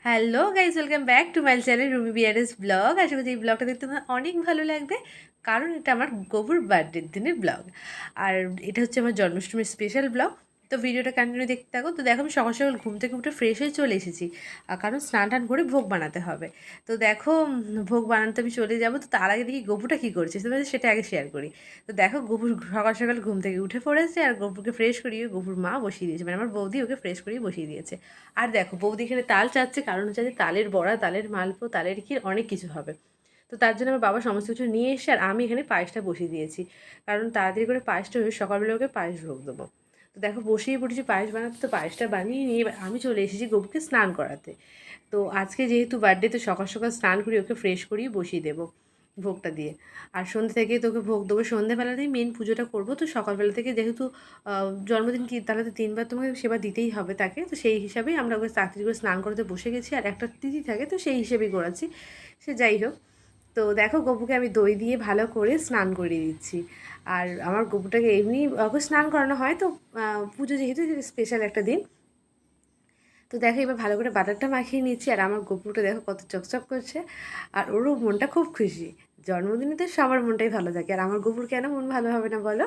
Hello guys, welcome back to my channel Rumi BRS blog. আশা করছি এই ব্লগটা দেখতে তোমার অনেক ভালো লাগবে, কারণ এটা আমার গবুর বার্থডের দিনের ব্লগ। আর এটা হচ্ছে আমার জন্মাষ্টমীর স্পেশাল ব্লগ। তো ভিডিওটা কন্টিনিউ দেখতে থাকো। তো দেখো আমি সকাল সকাল ঘুম থেকে উঠে ফ্রেশ হয়ে চলে এসেছি, কারণ স্নান টান করে ভোগ বানাতে হবে। তো দেখো ভোগ বানাতে আমি চলে যাবো। তো তার আগে দেখি গপুটা কী করছে, তোমাদের সেটা আগে শেয়ার করি। তো দেখো গপুর সকাল সকাল ঘুম থেকে উঠে পড়েছে, আর গপুকে ফ্রেশ করিয়ে গপুর মা বসিয়ে দিয়েছে, মানে আমার বৌদি ওকে ফ্রেশ করিয়ে বসিয়ে দিয়েছে। আর দেখো বৌদি এখানে তাল চাচ্ছে, কারণ হচ্ছে যে তালের বড়া, তালের মালপো, তালের ক্ষীর অনেক কিছু হবে। তো তার জন্য আমার বাবা সমস্ত কিছু নিয়ে এসে, আর আমি এখানে পায়েসটা বসিয়ে দিয়েছি, কারণ তাড়াতাড়ি করে পায়েসটা হয়ে সকালবেলা ওকে পায়েস ভোগ দেবো। তো দেখো বসিয়ে পড়েছি পায়েস বানাতে। তো পায়েসটা বানিয়ে নিয়ে এবার আমি চলে এসেছি গপুকে স্নান করাতে। তো আজকে যেহেতু বার্থডে, তো সকাল সকাল স্নান করি ওকে ফ্রেশ করিয়ে বসিয়ে দেবো ভোগটা দিয়ে। আর সন্ধ্যে থেকে তোকে ভোগ দেবো, সন্ধ্যেবেলাতেই মেন পুজোটা করবো। তো সকালবেলা থেকে যেহেতু জন্মদিন কি, তাহলে তো 3বার তোমাকে সেবা দিতেই হবে তাকে। তো সেই হিসাবেই আমরা ওকে তাড়াতাড়ি করে স্নান করতে বসে গেছি, আর একটা তিথি থাকে তো সেই হিসেবেই করাচ্ছি। সে যাই হোক, তো দেখো গপুকে আমি দই দিয়ে ভালো করে স্নান করিয়ে দিচ্ছি। আর আমার গপুটাকে এমনি ওকে স্নান করানো হয়, তো পুজো যেহেতু স্পেশাল একটা দিন। তো দেখো এবার ভালো করে বাটারটা মাখিয়ে নিচ্ছি, আর আমার গপুটা দেখো কত চকচক করছে, আর ওরও মনটা খুব খুশি। জন্মদিনে তো সবার মনটাই ভালো থাকে, আর আমার গপুর কেন মন ভালো হবে না বলো?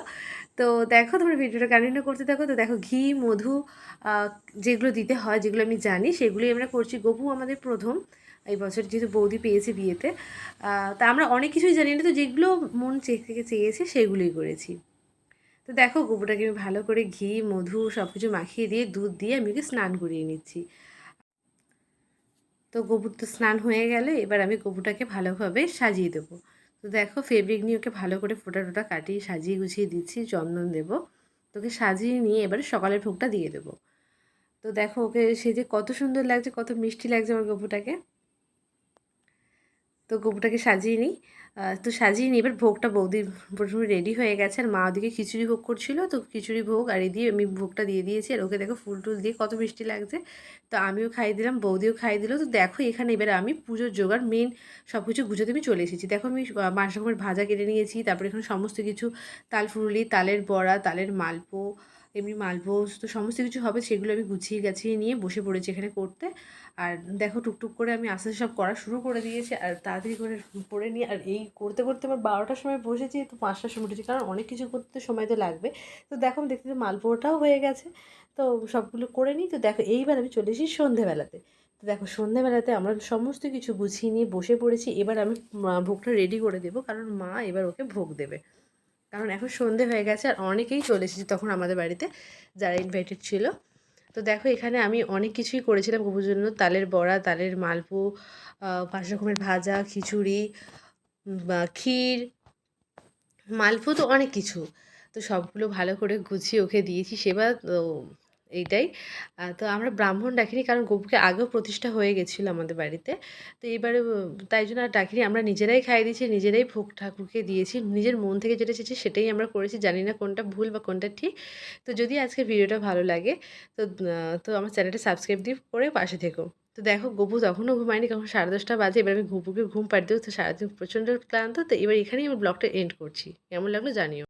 তো দেখো তোমরা ভিডিওটা কন্টিনিউ করতে থাকো। তো দেখো ঘি, মধু, যেগুলো দিতে হয়, যেগুলো আমি জানি সেগুলোই আমরা করছি। গপু আমাদের প্রথম এই বছর যেহেতু বৌদি পেয়েছে বিয়েতে, তা আমরা অনেক কিছুই জানি না, তো যেগুলো মন থেকে চেয়েছে সেগুলোই করেছি। তো দেখো গোবরটাকে আমি ভালো করে ঘি, মধু সব কিছু মাখিয়ে দিয়ে দুধ দিয়ে আমি ওকে স্নান করিয়ে নিচ্ছি। তো গোবর তো স্নান হয়ে গেলে এবার আমি গোবরটাকে ভালোভাবে সাজিয়ে দেবো। তো দেখো ফেব্রিক নিয়ে ওকে ভালো করে ফোঁটা টোটা কাটিয়ে সাজিয়ে গুছিয়ে দিচ্ছি, চন্দন দেবো। তোকে সাজিয়ে নিয়ে এবারে সকালের ভোগটা দিয়ে দেবো। তো দেখো ওকে সেজে কত সুন্দর লাগছে, কত মিষ্টি লাগছে আমার গোবরটাকে। তো গোবরটাকে সাজিয়ে নিই। তো সাজিয়ে নিই, এবার ভোগটা বৌদি প্রথমে রেডি হয়ে গেছে, আর মা ওদিকে খিচুড়ি ভোগ করছিল। তো খিচুড়ি ভোগ আর দিয়ে আমি ভোগটা দিয়ে দিয়েছি, আর ওকে দেখো ফুল টুল দিয়ে কত মিষ্টি লাগছে। তো আমিও খাইয়ে দিলাম, বৌদিও খাইয়ে দিল। তো দেখো এখানে এবারে আমি পুজোর জোগাড় মেন সব কিছু গুছোতে আমি চলে এসেছি। দেখো আমি 5 রকমের ভাজা কেটে নিয়েছি, তারপরে এখানে সমস্ত কিছু তাল ফুরুলি, তালের বড়া, তালের মালপো, এমনি মালপো, তো সমস্ত কিছু হবে সেগুলো আমি গুছিয়ে গাছিয়ে নিয়ে বসে পড়েছি এখানে করতে। আর দেখো টুকটুক করে আমি আস্তে আস্তে সব করা শুরু করে দিয়েছি, আর তাড়াতাড়ি করে করে নিয়ে, আর এই করতে করতে আমার 12টার সময় বসেছি, তো 5টার সময় উঠেছি, কারণ অনেক কিছু করতে সময় তো লাগবে। তো দেখো আমি দেখতে মালপোয়াটাও হয়ে গেছে। তো সবগুলো করে নিই। তো দেখো এইবার আমি চলে এসেছি সন্ধেবেলাতে। তো দেখো সন্ধেবেলাতে আমরা সমস্ত কিছু গুছিয়ে নিয়ে বসে পড়েছি। এবার আমি ভোগটা রেডি করে দেবো, কারণ মা এবার ওকে ভোগ দেবে, কারণ এখন সন্ধে হয়ে গেছে আর অনেকেই চলে এসেছে তখন আমাদের বাড়িতে, যারা ইনভাইটেড ছিল। তো দেখো এখানে আমি অনেক কিছুই করেছিলাম গপুর জন্য, তালের বড়া, তালের মালপো, 5 রকমের ভাজা, খিচুড়ি, বা ক্ষীর, মালপো, তো অনেক কিছু। তো সবগুলো ভালো করে গুছিয়ে ওকে দিয়েছি সেবা। তো এইটাই। তো আমরা ব্রাহ্মণ ডাকিনি, কারণ গপুকে আগেও প্রতিষ্ঠা হয়ে গেছিলো আমাদের বাড়িতে। তো এবারে তাই জন্য আর ডাকিনি, আমরা নিজেরাই খাইয়ে দিয়েছি, নিজেরাই ভোগ ঠাকুরকে দিয়েছি। নিজের মন থেকে যেটা চেয়েছি সেটাই আমরা করেছি, জানি না কোনটা ভুল বা কোনটা ঠিক। তো যদি আজকের ভিডিওটা ভালো লাগে, তো তো আমার চ্যানেলটা সাবস্ক্রাইব দিয়ে করে পাশে থেকো। তো দেখো গপু তখনও ঘুমায়নি, কারণ 10:30 বাজে। এবার আমি গপুকে ঘুম পাড়িয়ে দেবো। তো সারাদিন প্রচণ্ড ক্লান্ত। তো এবার এখানেই আমি ব্লগটা এন্ড করছি। কেমন লাগলো জানিও।